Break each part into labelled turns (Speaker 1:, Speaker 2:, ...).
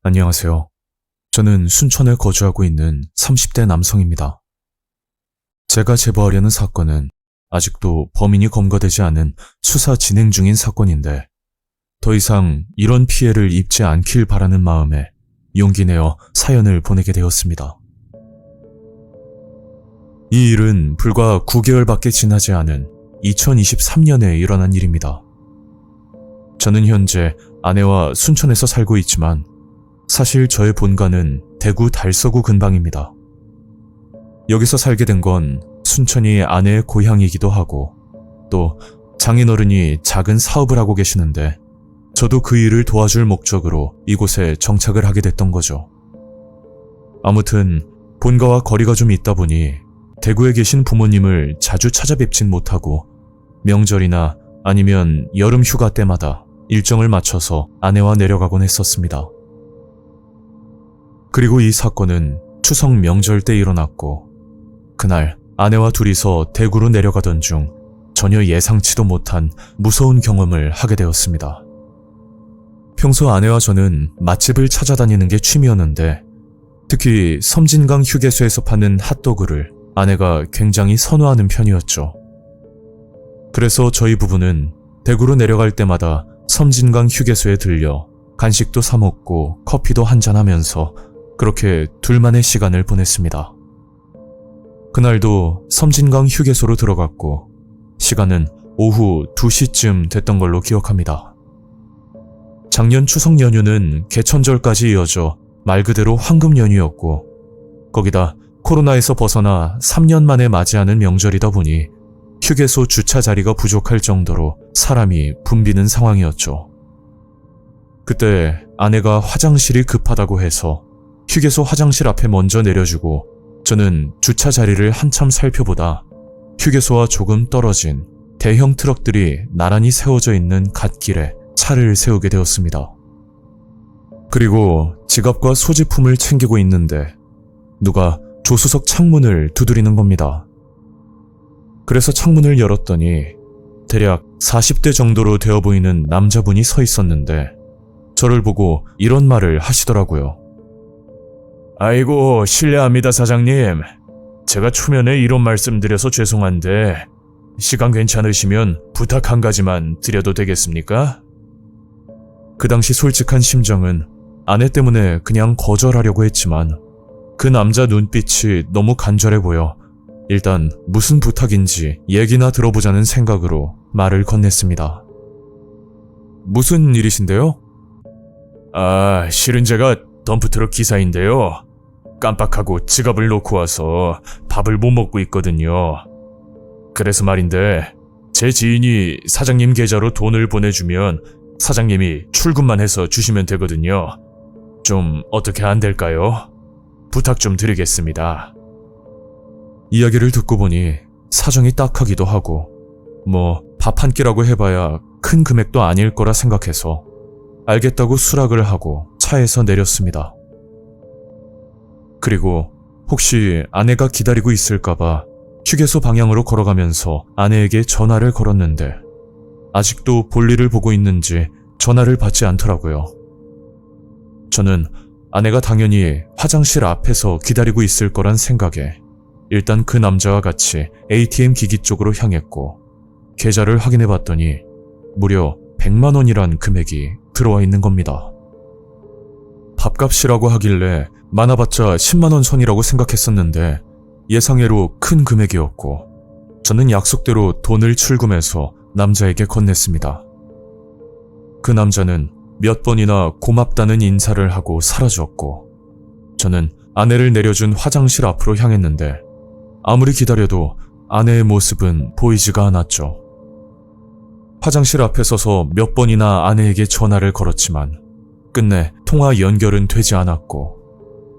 Speaker 1: 안녕하세요. 저는 순천에 거주하고 있는 30대 남성입니다. 제가 제보하려는 사건은 아직도 범인이 검거되지 않은 수사 진행 중인 사건인데 더 이상 이런 피해를 입지 않길 바라는 마음에 용기 내어 사연을 보내게 되었습니다. 이 일은 불과 9개월밖에 지나지 않은 2023년에 일어난 일입니다. 저는 현재 아내와 순천에서 살고 있지만 사실 저의 본가는 대구 달서구 근방입니다. 여기서 살게 된 건 순천이 아내의 고향이기도 하고 또 장인어른이 작은 사업을 하고 계시는데 저도 그 일을 도와줄 목적으로 이곳에 정착을 하게 됐던 거죠. 아무튼 본가와 거리가 좀 있다 보니 대구에 계신 부모님을 자주 찾아뵙진 못하고 명절이나 아니면 여름 휴가 때마다 일정을 맞춰서 아내와 내려가곤 했었습니다. 그리고 이 사건은 추석 명절 때 일어났고 그날 아내와 둘이서 대구로 내려가던 중 전혀 예상치도 못한 무서운 경험을 하게 되었습니다. 평소 아내와 저는 맛집을 찾아다니는 게 취미였는데 특히 섬진강 휴게소에서 파는 핫도그를 아내가 굉장히 선호하는 편이었죠. 그래서 저희 부부는 대구로 내려갈 때마다 섬진강 휴게소에 들려 간식도 사 먹고 커피도 한잔하면서 그렇게 둘만의 시간을 보냈습니다. 그날도 섬진강 휴게소로 들어갔고 시간은 오후 2시쯤 됐던 걸로 기억합니다. 작년 추석 연휴는 개천절까지 이어져 말 그대로 황금 연휴였고 거기다 코로나에서 벗어나 3년 만에 맞이하는 명절이다 보니 휴게소 주차 자리가 부족할 정도로 사람이 붐비는 상황이었죠. 그때 아내가 화장실이 급하다고 해서 휴게소 화장실 앞에 먼저 내려주고 저는 주차 자리를 한참 살펴보다 휴게소와 조금 떨어진 대형 트럭들이 나란히 세워져 있는 갓길에 차를 세우게 되었습니다. 그리고 지갑과 소지품을 챙기고 있는데 누가 조수석 창문을 두드리는 겁니다. 그래서 창문을 열었더니 대략 40대 정도로 되어 보이는 남자분이 서 있었는데 저를 보고 이런 말을 하시더라고요. 아이고 실례합니다 사장님. 제가 초면에 이런 말씀 드려서 죄송한데 시간 괜찮으시면 부탁 한 가지만 드려도 되겠습니까? 그 당시 솔직한 심정은 아내 때문에 그냥 거절하려고 했지만 그 남자 눈빛이 너무 간절해 보여 일단 무슨 부탁인지 얘기나 들어보자는 생각으로 말을 건넸습니다. 무슨 일이신데요? 실은 제가 덤프트럭 기사인데요. 깜빡하고 지갑을 놓고 와서 밥을 못 먹고 있거든요. 그래서 말인데 제 지인이 사장님 계좌로 돈을 보내주면 사장님이 출금만 해서 주시면 되거든요. 좀 어떻게 안 될까요? 부탁 좀 드리겠습니다. 이야기를 듣고 보니 사정이 딱하기도 하고 밥 한 끼라고 해봐야 큰 금액도 아닐 거라 생각해서 알겠다고 수락을 하고 차에서 내렸습니다. 그리고 혹시 아내가 기다리고 있을까봐 휴게소 방향으로 걸어가면서 아내에게 전화를 걸었는데 아직도 볼일을 보고 있는지 전화를 받지 않더라고요. 저는 아내가 당연히 화장실 앞에서 기다리고 있을 거란 생각에 일단 그 남자와 같이 ATM 기기 쪽으로 향했고 계좌를 확인해 봤더니 무려 100만 원이란 금액이 들어와 있는 겁니다. 밥값이라고 하길래 많아봤자 10만 원 선이라고 생각했었는데 예상외로 큰 금액이었고 저는 약속대로 돈을 출금해서 남자에게 건넸습니다. 그 남자는 몇 번이나 고맙다는 인사를 하고 사라졌고 저는 아내를 내려준 화장실 앞으로 향했는데 아무리 기다려도 아내의 모습은 보이지가 않았죠. 화장실 앞에 서서 몇 번이나 아내에게 전화를 걸었지만 끝내 통화 연결은 되지 않았고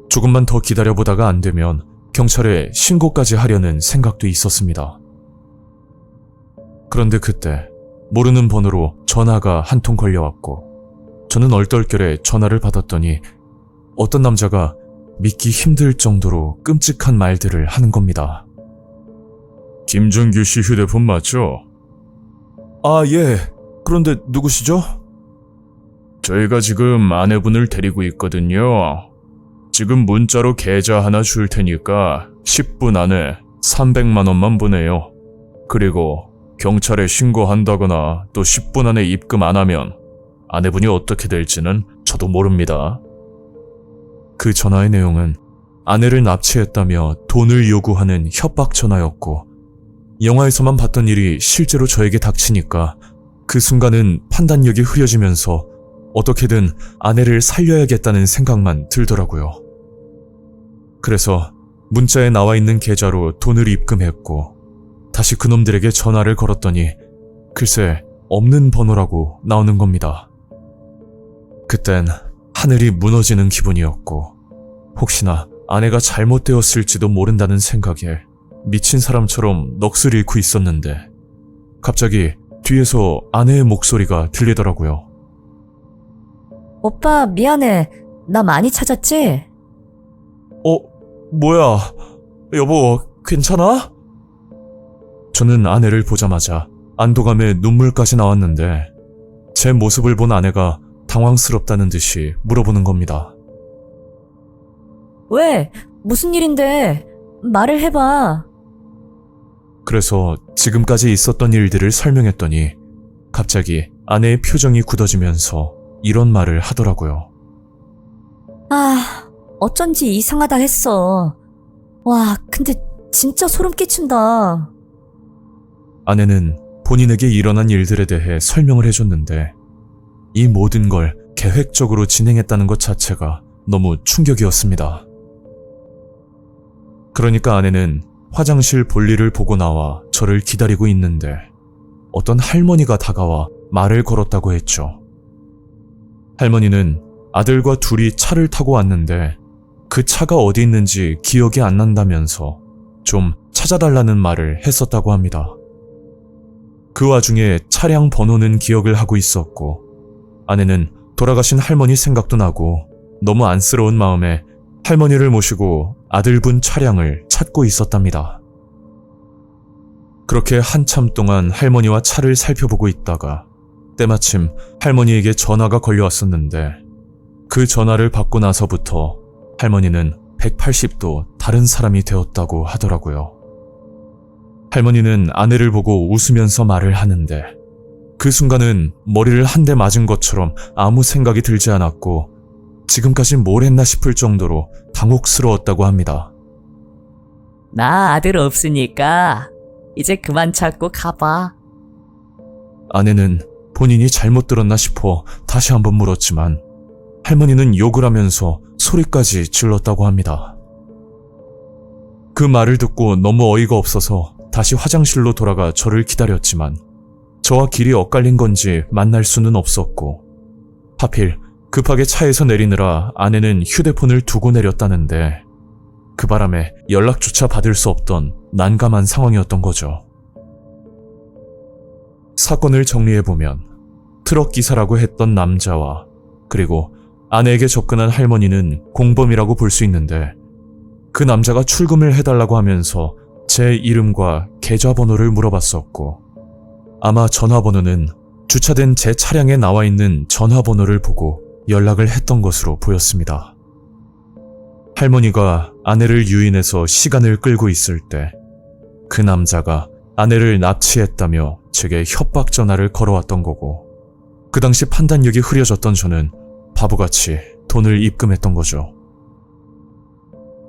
Speaker 1: 조금만 더 기다려보다가 안 되면 경찰에 신고까지 하려는 생각도 있었습니다. 그런데 그때 모르는 번호로 전화가 한 통 걸려왔고 저는 얼떨결에 전화를 받았더니 어떤 남자가 믿기 힘들 정도로 끔찍한 말들을 하는 겁니다. 김준규 씨 휴대폰 맞죠? 아, 예. 그런데 누구시죠? 저희가 지금 아내분을 데리고 있거든요. 지금 문자로 계좌 하나 줄 테니까 10분 안에 300만 원만 보내요. 그리고 경찰에 신고한다거나 또 10분 안에 입금 안 하면 아내분이 어떻게 될지는 저도 모릅니다. 그 전화의 내용은 아내를 납치했다며 돈을 요구하는 협박 전화였고, 영화에서만 봤던 일이 실제로 저에게 닥치니까 그 순간은 판단력이 흐려지면서 어떻게든 아내를 살려야겠다는 생각만 들더라고요. 그래서 문자에 나와 있는 계좌로 돈을 입금했고 다시 그놈들에게 전화를 걸었더니 글쎄 없는 번호라고 나오는 겁니다. 그땐 하늘이 무너지는 기분이었고 혹시나 아내가 잘못되었을지도 모른다는 생각에 미친 사람처럼 넋을 잃고 있었는데 갑자기 뒤에서 아내의 목소리가 들리더라고요.
Speaker 2: 오빠, 미안해. 나 많이 찾았지?
Speaker 1: 뭐야? 여보, 괜찮아? 저는 아내를 보자마자 안도감에 눈물까지 나왔는데 제 모습을 본 아내가 당황스럽다는 듯이 물어보는 겁니다.
Speaker 2: 왜? 무슨 일인데? 말을 해봐.
Speaker 1: 그래서 지금까지 있었던 일들을 설명했더니 갑자기 아내의 표정이 굳어지면서 이런 말을 하더라고요.
Speaker 2: 아, 어쩐지 이상하다 했어. 와, 근데 진짜 소름 끼친다.
Speaker 1: 아내는 본인에게 일어난 일들에 대해 설명을 해줬는데 이 모든 걸 계획적으로 진행했다는 것 자체가 너무 충격이었습니다. 그러니까 아내는 화장실 볼일을 보고 나와 저를 기다리고 있는데 어떤 할머니가 다가와 말을 걸었다고 했죠. 할머니는 아들과 둘이 차를 타고 왔는데 그 차가 어디 있는지 기억이 안 난다면서 좀 찾아달라는 말을 했었다고 합니다. 그 와중에 차량 번호는 기억을 하고 있었고 아내는 돌아가신 할머니 생각도 나고 너무 안쓰러운 마음에 할머니를 모시고 아들분 차량을 찾고 있었답니다. 그렇게 한참 동안 할머니와 차를 살펴보고 있다가 때마침 할머니에게 전화가 걸려왔었는데 그 전화를 받고 나서부터 할머니는 180도 다른 사람이 되었다고 하더라고요. 할머니는 아내를 보고 웃으면서 말을 하는데 그 순간은 머리를 한 대 맞은 것처럼 아무 생각이 들지 않았고 지금까지 뭘 했나 싶을 정도로 당혹스러웠다고 합니다.
Speaker 2: 나 아들 없으니까 이제 그만 찾고 가봐.
Speaker 1: 아내는 본인이 잘못 들었나 싶어 다시 한번 물었지만 할머니는 욕을 하면서 소리까지 질렀다고 합니다. 그 말을 듣고 너무 어이가 없어서 다시 화장실로 돌아가 저를 기다렸지만 저와 길이 엇갈린 건지 만날 수는 없었고 하필 급하게 차에서 내리느라 아내는 휴대폰을 두고 내렸다는데 그 바람에 연락조차 받을 수 없던 난감한 상황이었던 거죠. 사건을 정리해보면 트럭 기사라고 했던 남자와 그리고 아내에게 접근한 할머니는 공범이라고 볼 수 있는데 그 남자가 출금을 해달라고 하면서 제 이름과 계좌번호를 물어봤었고 아마 전화번호는 주차된 제 차량에 나와 있는 전화번호를 보고 연락을 했던 것으로 보였습니다. 할머니가 아내를 유인해서 시간을 끌고 있을 때 그 남자가 아내를 납치했다며 제게 협박 전화를 걸어왔던 거고 그 당시 판단력이 흐려졌던 저는 바보같이 돈을 입금했던 거죠.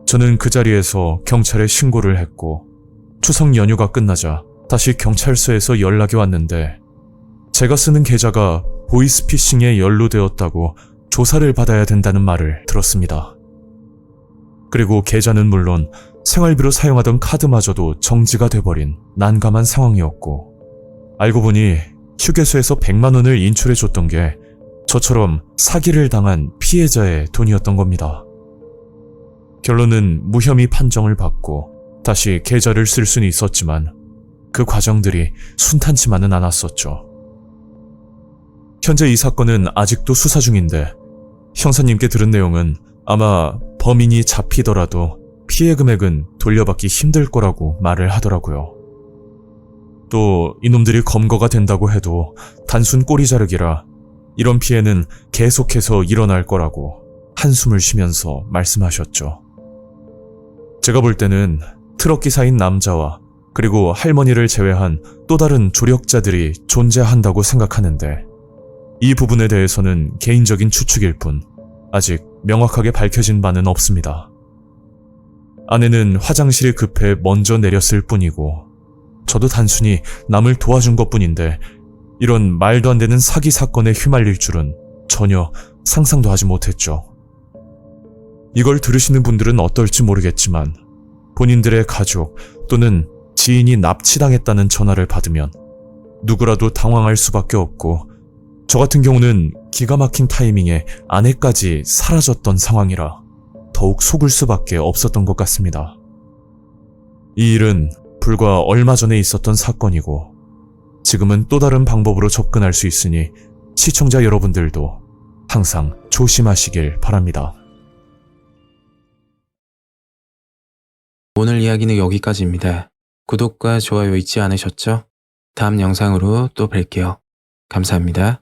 Speaker 1: 저는 그 자리에서 경찰에 신고를 했고 추석 연휴가 끝나자 다시 경찰서에서 연락이 왔는데 제가 쓰는 계좌가 보이스피싱에 연루되었다고 조사를 받아야 된다는 말을 들었습니다. 그리고 계좌는 물론 생활비로 사용하던 카드마저도 정지가 돼버린 난감한 상황이었고 알고 보니 휴게소에서 100만 원을 인출해줬던 게 저처럼 사기를 당한 피해자의 돈이었던 겁니다. 결론은 무혐의 판정을 받고 다시 계좌를 쓸 수는 있었지만 그 과정들이 순탄치만은 않았었죠. 현재 이 사건은 아직도 수사 중인데 형사님께 들은 내용은 아마 범인이 잡히더라도 피해 금액은 돌려받기 힘들 거라고 말을 하더라고요. 또 이놈들이 검거가 된다고 해도 단순 꼬리 자르기라 이런 피해는 계속해서 일어날 거라고 한숨을 쉬면서 말씀하셨죠. 제가 볼 때는 트럭 기사인 남자와 그리고 할머니를 제외한 또 다른 조력자들이 존재한다고 생각하는데 이 부분에 대해서는 개인적인 추측일 뿐 아직 명확하게 밝혀진 바는 없습니다. 아내는 화장실이 급해 먼저 내렸을 뿐이고 저도 단순히 남을 도와준 것뿐인데 이런 말도 안 되는 사기 사건에 휘말릴 줄은 전혀 상상도 하지 못했죠. 이걸 들으시는 분들은 어떨지 모르겠지만 본인들의 가족 또는 지인이 납치당했다는 전화를 받으면 누구라도 당황할 수밖에 없고 저 같은 경우는 기가 막힌 타이밍에 아내까지 사라졌던 상황이라 더욱 속을 수밖에 없었던 것 같습니다. 이 일은 불과 얼마 전에 있었던 사건이고 지금은 또 다른 방법으로 접근할 수 있으니 시청자 여러분들도 항상 조심하시길 바랍니다.
Speaker 3: 오늘 이야기는 여기까지입니다. 구독과 좋아요 잊지 않으셨죠? 다음 영상으로 또 뵐게요. 감사합니다.